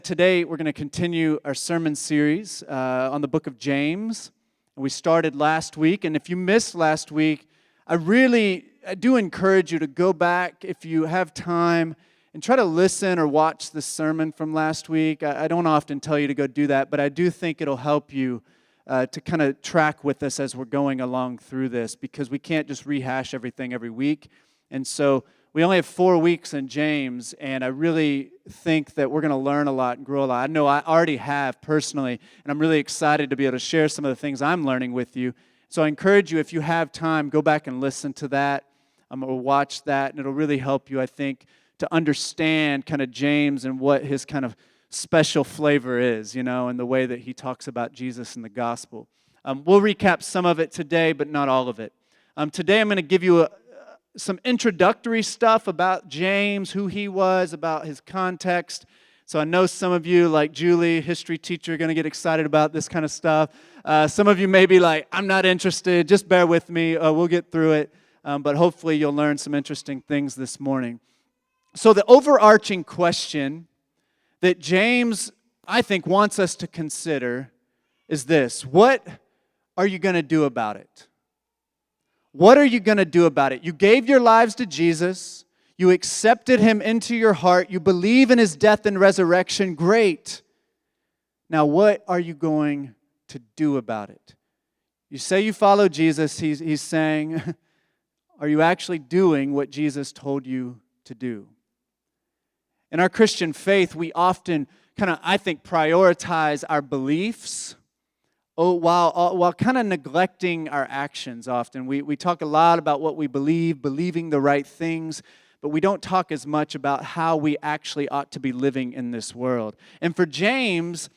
Today, we're going to continue our sermon series on the book of James. We started last week, and if you missed last week, I do encourage you to go back if you have time and try to listen or watch the sermon from last week. I don't often tell you to go do that, but I do think it'll help you to kind of track with us as we're going along through this, because we can't just rehash everything every week. And so we only have 4 weeks in James, and I really think that we're going to learn a lot and grow a lot. I know I already have personally, and I'm really excited to be able to share some of the things I'm learning with you. So I encourage you, if you have time, go back and listen to that or watch that, and it'll really help you, I think, to understand kind of James and what his kind of special flavor is, and the way that he talks about Jesus and the gospel. We'll recap some of it today, but not all of it. Today I'm going to give you some introductory stuff about James, who he was, about his context. So I know some of you, like Julie, history teacher, are going to get excited about this kind of stuff. Some of you may be like, I'm not interested, just bear with me, we'll get through it. But hopefully you'll learn some interesting things this morning. So the overarching question that James, I think, wants us to consider is this: what are you going to do about it? What are you going to do about it? You gave your lives to Jesus. You accepted him into your heart. You believe in his death and resurrection. Great. Now, what are you going to do about it? You say you follow Jesus. He's saying, are you actually doing what Jesus told you to do? In our Christian faith, we often I think, prioritize our beliefs while kind of neglecting our actions often. We talk a lot about what we believe, believing the right things, but we don't talk as much about how we actually ought to be living in this world. And for James,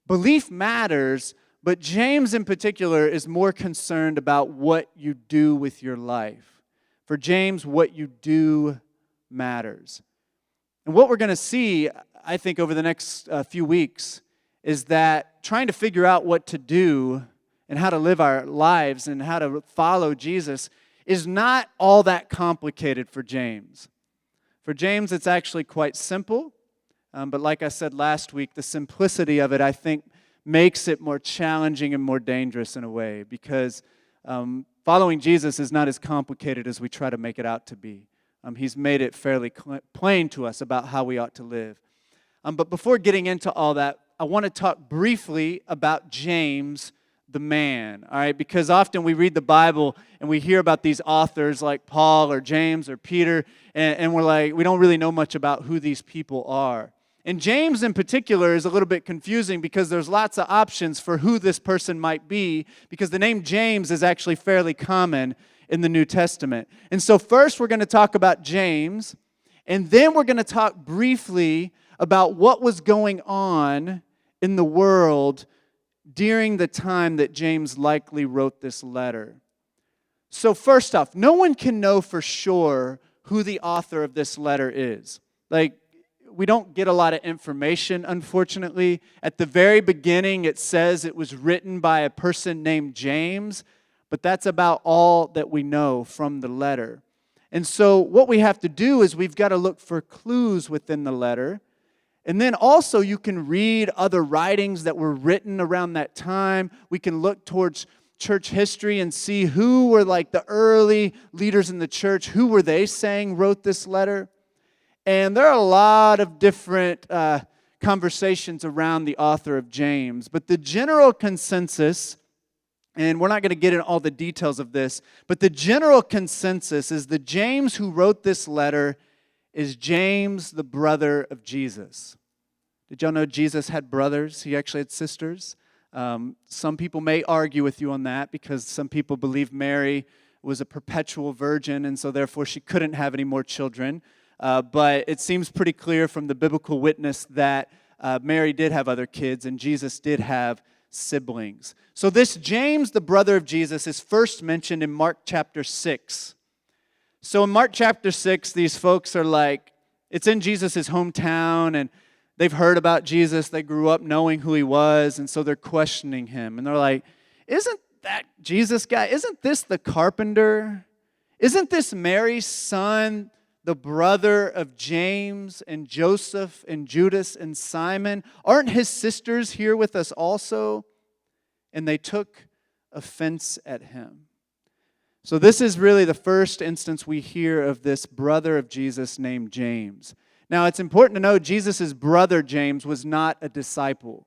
belief matters, but James in particular is more concerned about what you do with your life. For James, what you do matters. And what we're going to see, I think, over the next few weeks is that trying to figure out what to do and how to live our lives and how to follow Jesus is not all that complicated for James. For James, it's actually quite simple. But like I said last week, the simplicity of it, I think, makes it more challenging and more dangerous in a way, because following Jesus is not as complicated as we try to make it out to be. He's made it fairly plain to us about how we ought to live. But before getting into all that, I want to talk briefly about James, the man, all right? Because often we read the Bible and we hear about these authors like Paul or James or Peter, and we're like, we don't really know much about who these people are. And James in particular is a little bit confusing because there's lots of options for who this person might be, because the name James is actually fairly common in the New Testament. And so first we're going to talk about James, and then we're going to talk briefly about what was going on in the world during the time that James likely wrote this letter. So first off, no one can know for sure who the author of this letter is. We don't get a lot of information, unfortunately. At the very beginning, it says it was written by a person named James, but that's about all that we know from the letter. And so what we have to do is we've got to look for clues within the letter. And then also you can read other writings that were written around that time. We can look towards church history and see who were like the early leaders in the church. Who were they saying wrote this letter? And there are a lot of different conversations around the author of James. But the general consensus, and we're not going to get into all the details of this, but the general consensus is that James, who wrote this letter, is James, the brother of Jesus. Did y'all know Jesus had brothers? He actually had sisters. Some people may argue with you on that, because some people believe Mary was a perpetual virgin, and so therefore she couldn't have any more children. But it seems pretty clear from the biblical witness that Mary did have other kids, and Jesus did have siblings. So this James, the brother of Jesus, is first mentioned in Mark chapter 6. So in Mark chapter 6, these folks are like, it's in Jesus' hometown, and they've heard about Jesus. They grew up knowing who he was, and so they're questioning him. And they're like, isn't that Jesus guy, isn't this the carpenter? Isn't this Mary's son, the brother of James and Joseph and Judas and Simon? Aren't his sisters here with us also?" And they took offense at him. So this is really the first instance we hear of this brother of Jesus named James. Now, it's important to know Jesus' brother James was not a disciple.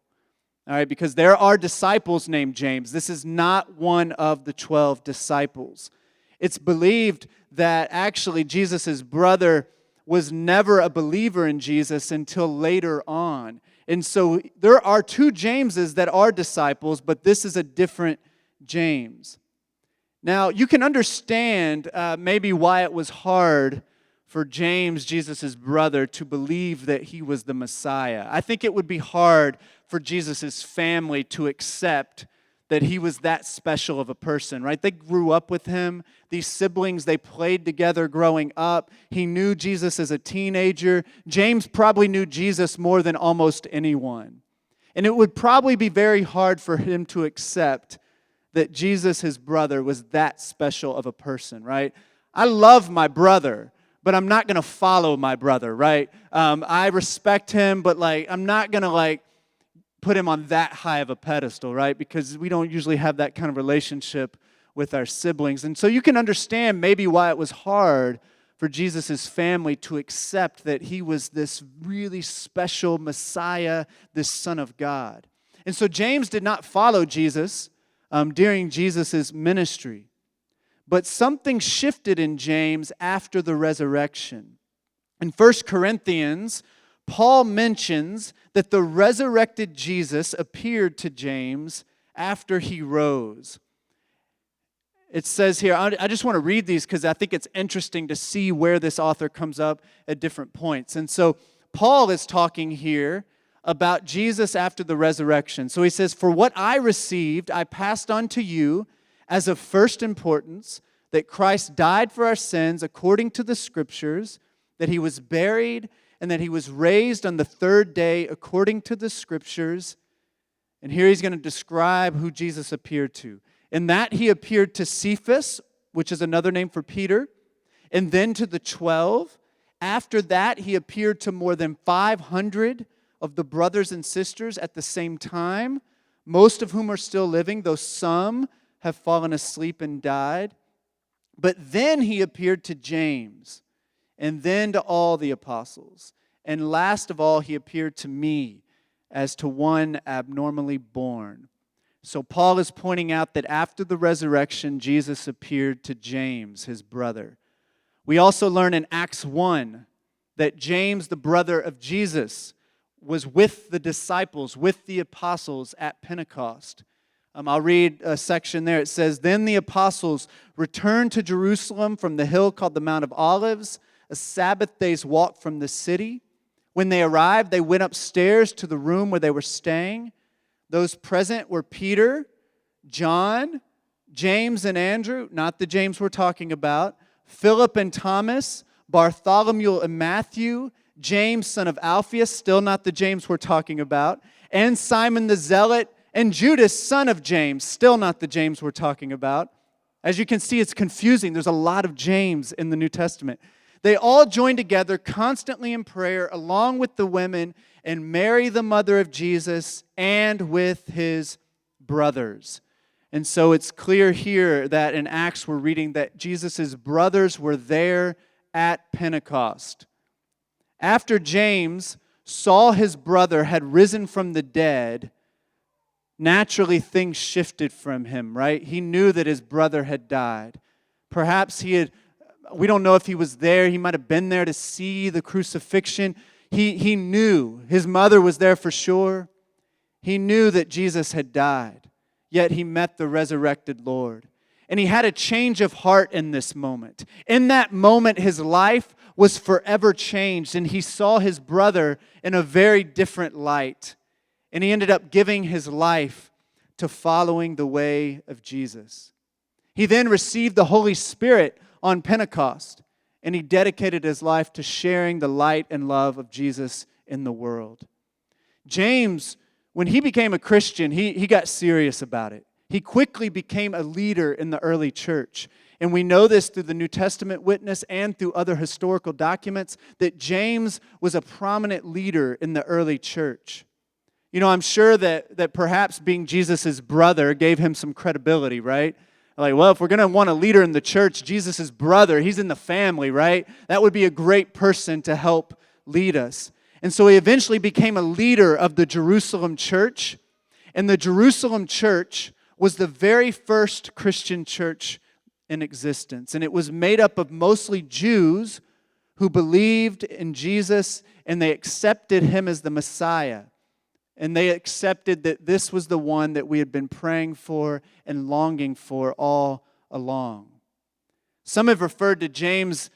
All right, because there are disciples named James. This is not one of the 12 disciples. It's believed that actually Jesus' brother was never a believer in Jesus until later on. And so there are two Jameses that are disciples, but this is a different James. Now, you can understand maybe why it was hard for James, Jesus' brother, to believe that he was the Messiah. I think it would be hard for Jesus' family to accept that he was that special of a person, right? They grew up with him. These siblings, they played together growing up. He knew Jesus as a teenager. James probably knew Jesus more than almost anyone. And it would probably be very hard for him to accept that Jesus, his brother, was that special of a person, right? I love my brother, but I'm not going to follow my brother, right? I respect him, but I'm not going to put him on that high of a pedestal, right? Because we don't usually have that kind of relationship with our siblings. And so you can understand maybe why it was hard for Jesus' family to accept that he was this really special Messiah, this Son of God. And so James did not follow Jesus during Jesus' ministry. But something shifted in James after the resurrection. In 1 Corinthians, Paul mentions that the resurrected Jesus appeared to James after he rose. It says here, I just want to read these because I think it's interesting to see where this author comes up at different points. And so Paul is talking here about Jesus after the resurrection. So he says, "For what I received, I passed on to you as of first importance, that Christ died for our sins according to the Scriptures, that he was buried, and that he was raised on the third day according to the Scriptures." And here he's going to describe who Jesus appeared to. "In that he appeared to Cephas," which is another name for Peter, "and then to the 12. After that he appeared to more than 500 of the brothers and sisters at the same time, most of whom are still living, though some have fallen asleep and died. But then he appeared to James, and then to all the apostles. And last of all, he appeared to me as to one abnormally born." So Paul is pointing out that after the resurrection, Jesus appeared to James, his brother. We also learn in Acts 1 that James, the brother of Jesus, was with the disciples, with the apostles at Pentecost. I'll read a section there. It says, "Then the apostles returned to Jerusalem from the hill called the Mount of Olives, a Sabbath day's walk from the city. When they arrived, they went upstairs to the room where they were staying. Those present were Peter, John, James and Andrew," not the James we're talking about, "Philip and Thomas, Bartholomew and Matthew, James, son of Alphaeus," still not the James we're talking about, "and Simon the Zealot, and Judas, son of James," still not the James we're talking about. As you can see, it's confusing. There's a lot of James in the New Testament. "They all joined together constantly in prayer, along with the women, and Mary, the mother of Jesus, and with his brothers." And so it's clear here that in Acts we're reading that Jesus' brothers were there at Pentecost. After James saw his brother had risen from the dead, naturally things shifted from him, right? He knew that his brother had died. Perhaps we don't know if he was there. He might have been there to see the crucifixion. He knew. His mother was there for sure. He knew that Jesus had died, yet he met the resurrected Lord. And he had a change of heart in this moment. In that moment, his life was forever changed, and he saw his brother in a very different light. And he ended up giving his life to following the way of Jesus. He then received the Holy Spirit on Pentecost, and he dedicated his life to sharing the light and love of Jesus in the world. James, when he became a Christian, he got serious about it. he quickly became a leader in the early church. And we know this through the New Testament witness and through other historical documents, that James was a prominent leader in the early church. You know, I'm sure that perhaps being Jesus' brother gave him some credibility, right? Like, well, if we're going to want a leader in the church, Jesus' brother, he's in the family, right? That would be a great person to help lead us. And so he eventually became a leader of the Jerusalem church. And the Jerusalem church was the very first Christian church in existence. And it was made up of mostly Jews who believed in Jesus and they accepted him as the Messiah. And they accepted that this was the one that we had been praying for and longing for all along. Some have referred to James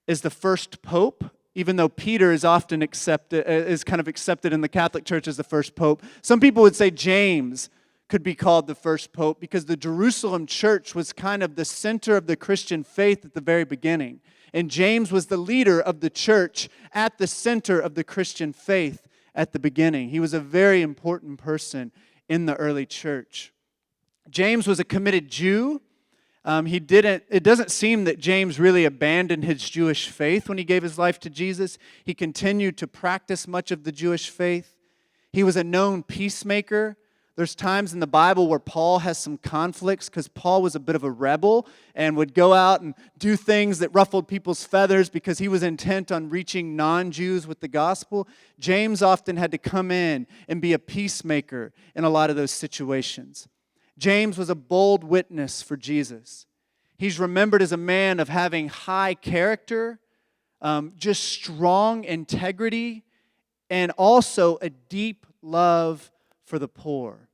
as the first pope, even though Peter is often kind of accepted in the Catholic Church as the first pope. Some people would say James could be called the first pope because the Jerusalem church was kind of the center of the Christian faith at the very beginning. And James was the leader of the church at the center of the Christian faith at the beginning. He was a very important person in the early church. James was a committed Jew. It doesn't seem that James really abandoned his Jewish faith when he gave his life to Jesus. He continued to practice much of the Jewish faith. He was a known peacemaker. There's times in the Bible where Paul has some conflicts because Paul was a bit of a rebel and would go out and do things that ruffled people's feathers because he was intent on reaching non-Jews with the gospel. James often had to come in and be a peacemaker in a lot of those situations. James was a bold witness for Jesus. He's remembered as a man of having high character, just strong integrity, and also a deep love for the poor.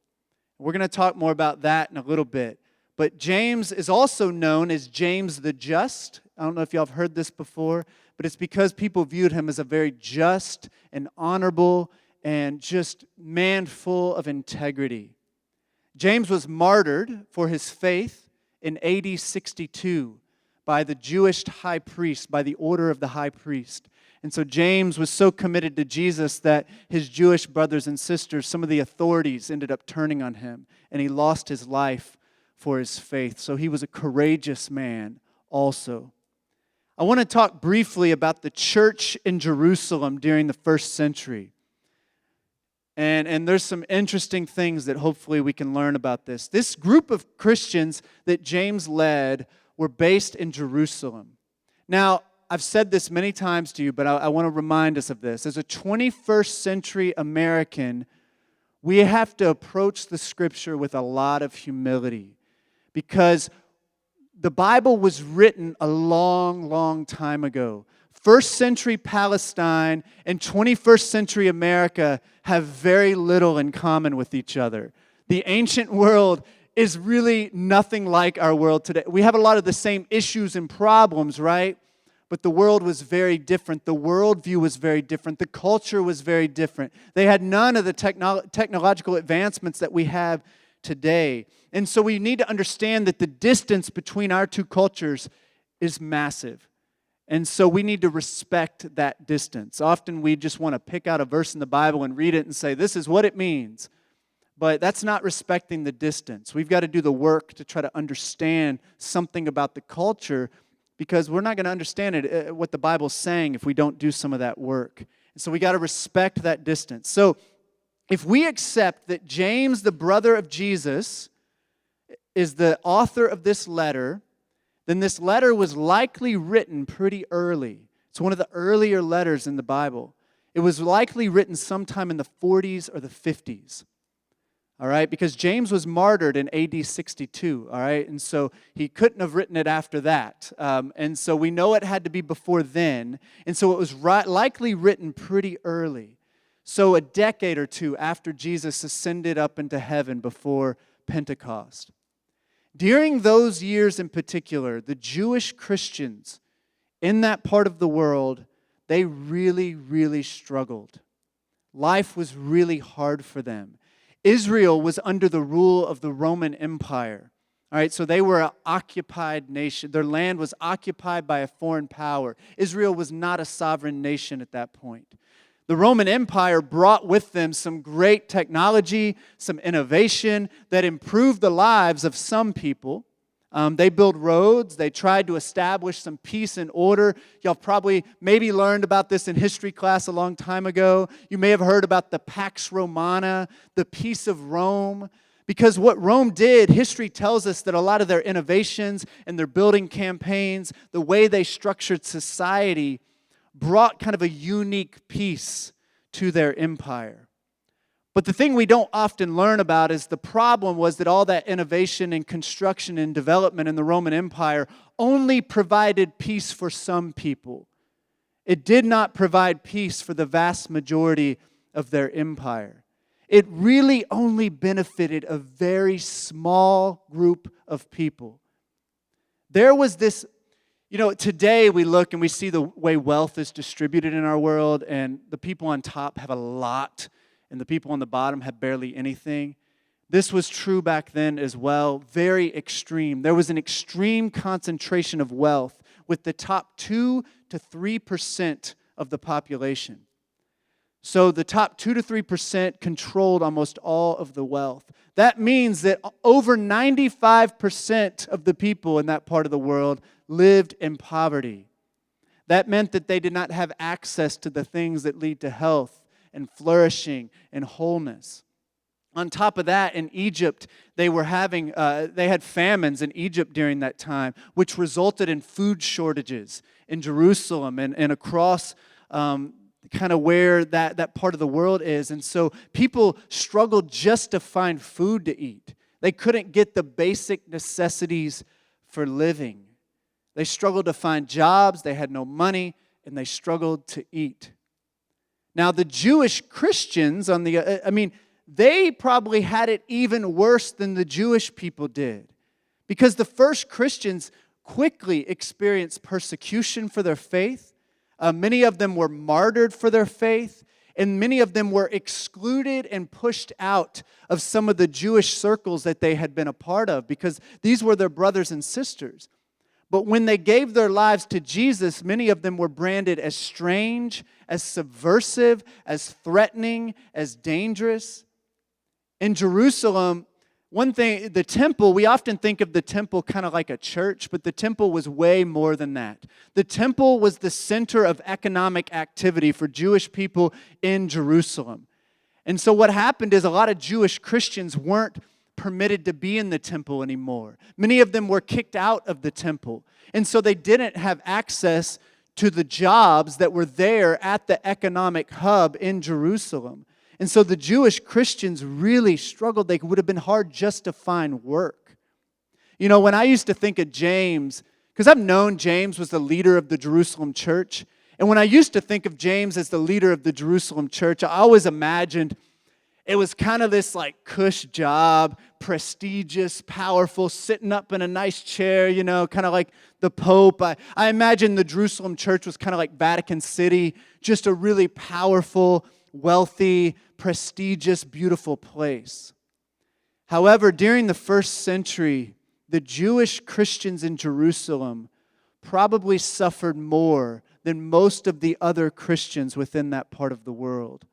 We're going to talk more about that in a little bit. But James is also known as James the Just. I don't know if y'all have heard this before, but it's because people viewed him as a very just and honorable and just man full of integrity. James was martyred for his faith in AD 62 by the Jewish high priest, by the order of the high priest. And so James was so committed to Jesus that his Jewish brothers and sisters, some of the authorities ended up turning on him, and he lost his life for his faith. So he was a courageous man also. I want to talk briefly about the church in Jerusalem during the first century. And there's some interesting things that hopefully we can learn about this. This group of Christians that James led were based in Jerusalem. Now, I've said this many times to you, but I want to remind us of this. As a 21st century American, we have to approach the Scripture with a lot of humility because the Bible was written a long, long time ago. First century Palestine and 21st century America have very little in common with each other. The ancient world is really nothing like our world today. We have a lot of the same issues and problems, right? But the world was very different. The worldview was very different. The culture was very different. They had none of the technological advancements that we have today. And so we need to understand that the distance between our two cultures is massive. And so we need to respect that distance. Often we just want to pick out a verse in the Bible and read it and say, this is what it means. But that's not respecting the distance. We've got to do the work to try to understand something about the culture because we're not going to understand it, what the Bible's saying if we don't do some of that work. And so we got to respect that distance. So if we accept that James, the brother of Jesus, is the author of this letter, then this letter was likely written pretty early. It's one of the earlier letters in the Bible. It was likely written sometime in the 40s or the 50s. All right, because James was martyred in AD 62, all right, and so he couldn't have written it after that. And so we know it had to be before then, and so it was likely written pretty early. So a decade or two after Jesus ascended up into heaven before Pentecost. During those years in particular, the Jewish Christians in that part of the world, they really, really struggled. Life was really hard for them. Israel was under the rule of the Roman Empire. All right, so they were an occupied nation. Their land was occupied by a foreign power. Israel was not a sovereign nation at that point. The Roman Empire brought with them some great technology, some innovation that improved the lives of some people. They built roads. They tried to establish some peace and order. Y'all probably maybe learned about this in history class a long time ago. You may have heard about the Pax Romana, the peace of Rome. Because what Rome did, history tells us that a lot of their innovations and their building campaigns, the way they structured society, brought kind of a unique peace to their empire. But the thing we don't often learn about is the problem was that all that innovation and construction and development in the Roman Empire only provided peace for some people. It did not provide peace for the vast majority of their empire. It really only benefited a very small group of people. There was this, today we look and we see the way wealth is distributed in our world, and the people on top have a lot, and the people on the bottom have barely anything. This was true back then as well, very extreme. There was an extreme concentration of wealth with the top 2 to 3% of the population. So the top 2 to 3% controlled almost all of the wealth. That means that over 95% of the people in that part of the world lived in poverty. That meant that they did not have access to the things that lead to health and flourishing and wholeness. On top of that, in Egypt, they had famines in Egypt during that time, which resulted in food shortages in Jerusalem and across kind of where that part of the world is. And so people struggled just to find food to eat. They couldn't get the basic necessities for living. They struggled to find jobs, they had no money, and they struggled to eat. Now, the Jewish Christians, they probably had it even worse than the Jewish people did. Because the first Christians quickly experienced persecution for their faith. Many of them were martyred for their faith. And many of them were excluded and pushed out of some of the Jewish circles that they had been a part of, because these were their brothers and sisters. But when they gave their lives to Jesus, many of them were branded as strange, as subversive, as threatening, as dangerous. In Jerusalem, one thing, the temple, we often think of the temple kind of like a church, but the temple was way more than that. The temple was the center of economic activity for Jewish people in Jerusalem. And so what happened is a lot of Jewish Christians weren't permitted to be in the temple anymore. Many of them were kicked out of the temple. And so they didn't have access to the jobs that were there at the economic hub in Jerusalem. And so the Jewish Christians really struggled. They would have been hard just to find work. When I used to think of James, because I've known James was the leader of the Jerusalem church, and when I used to think of James as the leader of the Jerusalem church, I always imagined it was kind of this like cush job, prestigious, powerful, sitting up in a nice chair, kind of like the Pope. I imagine the Jerusalem church was kind of like Vatican City, just a really powerful, wealthy, prestigious, beautiful place. However, during the first century, the Jewish Christians in Jerusalem probably suffered more than most of the other Christians within that part of the world.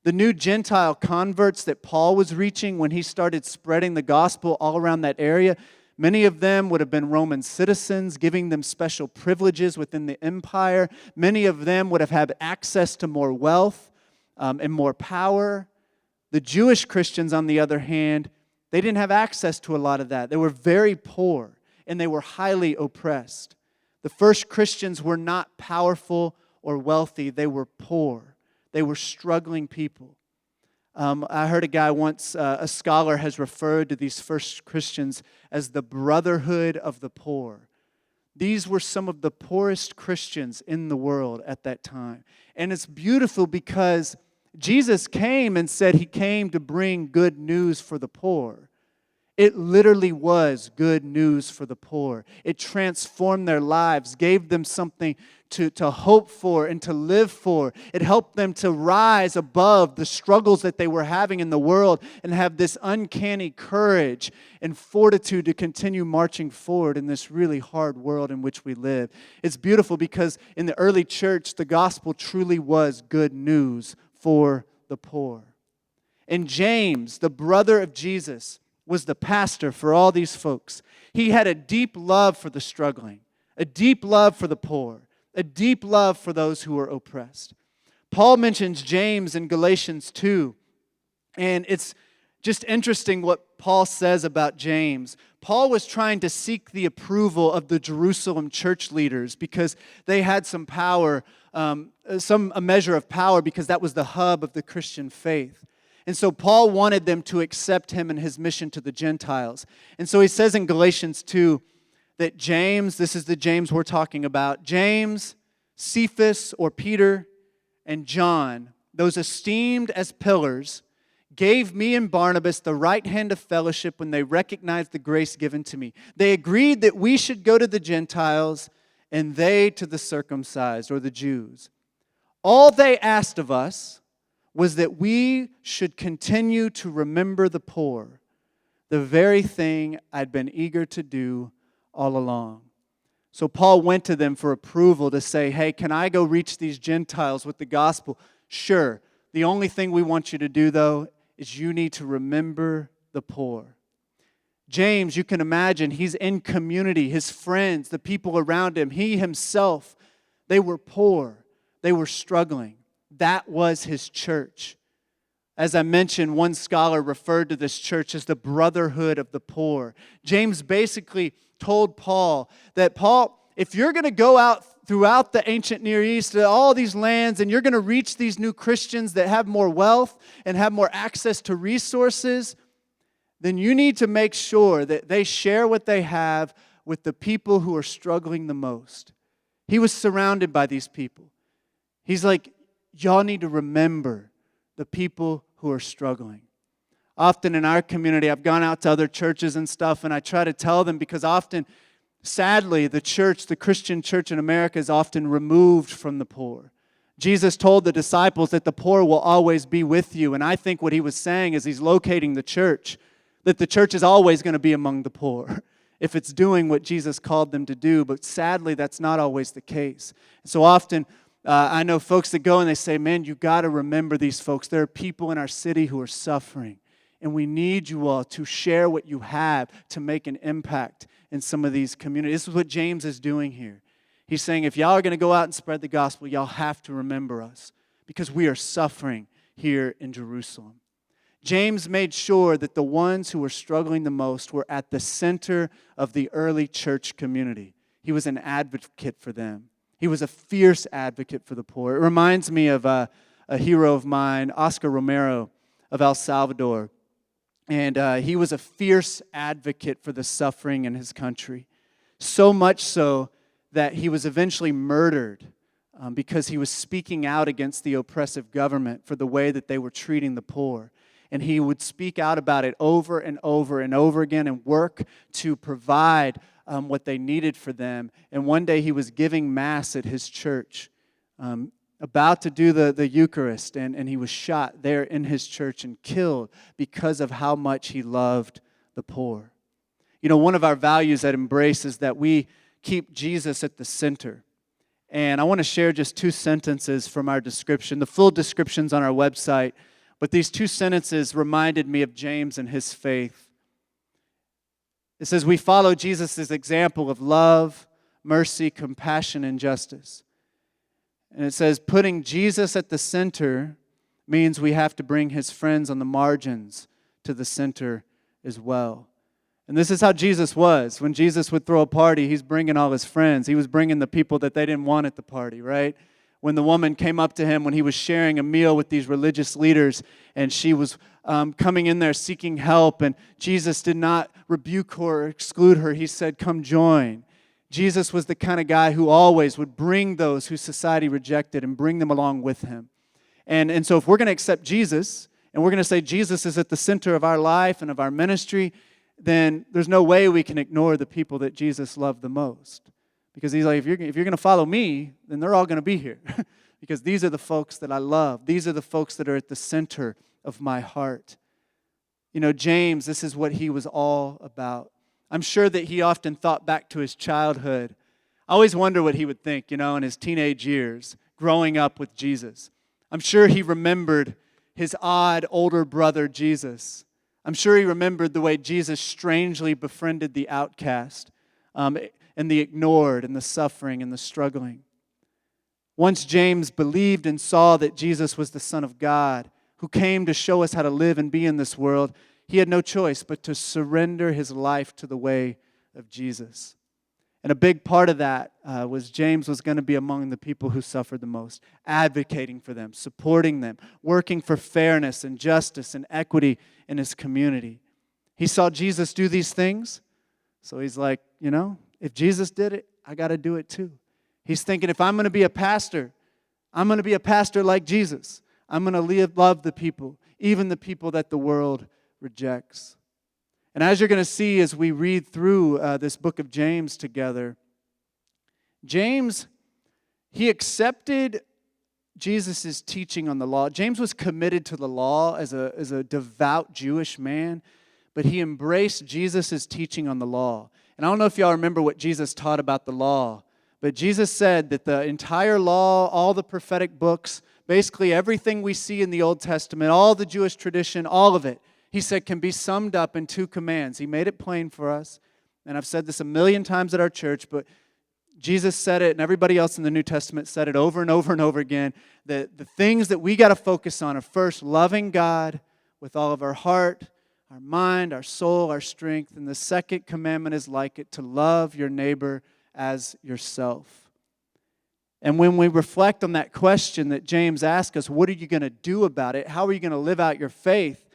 The new Gentile converts that Paul was reaching when he started spreading the gospel all around that area, many of them would have been Roman citizens, giving them special privileges within the empire. Many of them would have had access to more wealth and more power. The Jewish Christians, on the other hand, they didn't have access to a lot of that. They were very poor and they were highly oppressed. The first Christians were not powerful or wealthy. They were poor. They were struggling people. I heard a guy once, a scholar has referred to these first Christians as the brotherhood of the poor. These were some of the poorest Christians in the world at that time. And it's beautiful because Jesus came and said he came to bring good news for the poor. It literally was good news for the poor. It transformed their lives, gave them something to hope for and to live for. It helped them to rise above the struggles that they were having in the world and have this uncanny courage and fortitude to continue marching forward in this really hard world in which we live. It's beautiful because in the early church, the gospel truly was good news for the poor. And James, the brother of Jesus, was the pastor for all these folks. He had a deep love for the struggling, a deep love for the poor, a deep love for those who were oppressed. Paul mentions James in Galatians 2, and it's just interesting what Paul says about James. Paul was trying to seek the approval of the Jerusalem church leaders because they had some power, a measure of power, because that was the hub of the Christian faith. And so Paul wanted them to accept him and his mission to the Gentiles. And so he says in Galatians 2 that James, this is the James we're talking about, James, Cephas or Peter, and John, those esteemed as pillars, gave me and Barnabas the right hand of fellowship when they recognized the grace given to me. They agreed that we should go to the Gentiles and they to the circumcised or the Jews. All they asked of us was that we should continue to remember the poor, the very thing I'd been eager to do all along. So Paul went to them for approval to say, hey, can I go reach these Gentiles with the gospel? Sure. The only thing we want you to do, though, is you need to remember the poor. James, you can imagine, he's in community. His friends, the people around him, he himself, they were poor. They were struggling. That was his church. As I mentioned, one scholar referred to this church as the brotherhood of the poor. James basically told Paul that, Paul, if you're going to go out throughout the ancient Near East to all these lands and you're going to reach these new Christians that have more wealth and have more access to resources, then you need to make sure that they share what they have with the people who are struggling the most. He was surrounded by these people. He's like, y'all need to remember the people who are struggling. Often in our community, I've gone out to other churches and stuff, and I try to tell them because often, sadly, the church, the Christian church in America is often removed from the poor. Jesus told the disciples that the poor will always be with you, and I think what he was saying is he's locating the church, that the church is always going to be among the poor if it's doing what Jesus called them to do, but sadly, that's not always the case. So often, I know folks that go and they say, man, you got to remember these folks. There are people in our city who are suffering, and we need you all to share what you have to make an impact in some of these communities. This is what James is doing here. He's saying, if y'all are going to go out and spread the gospel, y'all have to remember us because we are suffering here in Jerusalem. James made sure that the ones who were struggling the most were at the center of the early church community. He was an advocate for them. He was a fierce advocate for the poor. It reminds me of a hero of mine, Oscar Romero of El Salvador. And he was a fierce advocate for the suffering in his country. So much so that he was eventually murdered because he was speaking out against the oppressive government for the way that they were treating the poor. And he would speak out about it over and over and over again and work to provide what they needed for them. And one day he was giving Mass at his church, about to do the Eucharist, and he was shot there in his church and killed because of how much he loved the poor. You know, one of our values at Embrace is that we keep Jesus at the center. And I want to share just 2 sentences from our description. The full description's on our website, but these 2 sentences reminded me of James and his faith. It says, we follow Jesus' example of love, mercy, compassion, and justice. And it says, putting Jesus at the center means we have to bring his friends on the margins to the center as well. And this is how Jesus was. When Jesus would throw a party, he's bringing all his friends. He was bringing the people that they didn't want at the party, right? When the woman came up to him when he was sharing a meal with these religious leaders, and she was coming in there seeking help, and Jesus did not rebuke her or exclude her. He said, come join. Jesus was the kind of guy who always would bring those who society rejected and bring them along with him. And so if we're going to accept Jesus, and we're going to say Jesus is at the center of our life and of our ministry, then there's no way we can ignore the people that Jesus loved the most. Because he's like, if you're going to follow me, then they're all going to be here. Because these are the folks that I love. These are the folks that are at the center of my heart. You know, James, this is what he was all about. I'm sure that he often thought back to his childhood. I always wonder what he would think, in his teenage years, growing up with Jesus. I'm sure he remembered his odd older brother, Jesus. I'm sure he remembered the way Jesus strangely befriended the outcast, and the ignored, and the suffering, and the struggling. Once James believed and saw that Jesus was the Son of God, who came to show us how to live and be in this world, he had no choice but to surrender his life to the way of Jesus. And a big part of that was James was going to be among the people who suffered the most, advocating for them, supporting them, working for fairness and justice and equity in his community. He saw Jesus do these things, so he's like, if Jesus did it, I got to do it too. He's thinking, if I'm going to be a pastor, I'm going to be a pastor like Jesus. I'm going to love the people, even the people that the world rejects. And as you're going to see as we read through this book of James together, James, he accepted Jesus' teaching on the law. James was committed to the law as a devout Jewish man, but he embraced Jesus' teaching on the law. And I don't know if y'all remember what Jesus taught about the law, but Jesus said that the entire law, all the prophetic books, basically everything we see in the Old Testament, all the Jewish tradition, all of it, he said can be summed up in 2 commands. He made it plain for us, and I've said this a million times at our church, but Jesus said it, and everybody else in the New Testament said it over and over and over again, that the things that we got to focus on are first loving God with all of our heart, our mind, our soul, our strength, and the second commandment is like it, to love your neighbor as yourself. And when we reflect on that question that James asked us, what are you going to do about it? How are you going to live out your faith?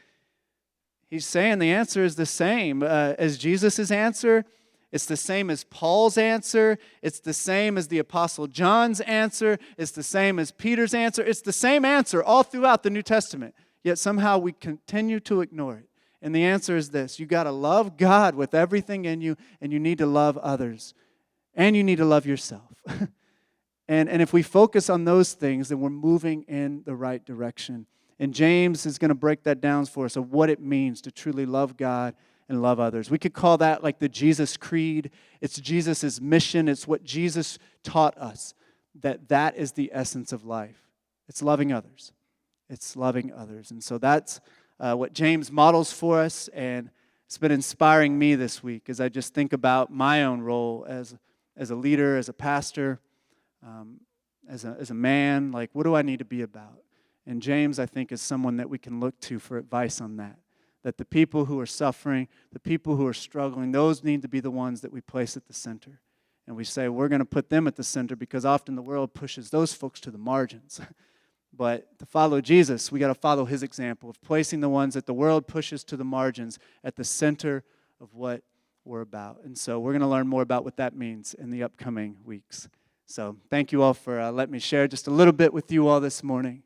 He's saying the answer is the same as Jesus' answer. It's the same as Paul's answer. It's the same as the Apostle John's answer. It's the same as Peter's answer. It's the same answer all throughout the New Testament. Yet somehow we continue to ignore it. And the answer is this: you got to love God with everything in you, and you need to love others. And you need to love yourself. And if we focus on those things, then we're moving in the right direction. And James is going to break that down for us of what it means to truly love God and love others. We could call that like the Jesus Creed. It's Jesus' mission. It's what Jesus taught us, that is the essence of life. It's loving others. It's loving others. And so that's what James models for us, and it's been inspiring me this week as I just think about my own role as a leader, as a pastor, as a man. Like, what do I need to be about? And James, I think, is someone that we can look to for advice on that. That the people who are suffering, the people who are struggling, those need to be the ones that we place at the center. And we say, we're going to put them at the center because often the world pushes those folks to the margins. But to follow Jesus, we got to follow his example of placing the ones that the world pushes to the margins at the center of what we're about. And so we're going to learn more about what that means in the upcoming weeks. So thank you all for letting me share just a little bit with you all this morning.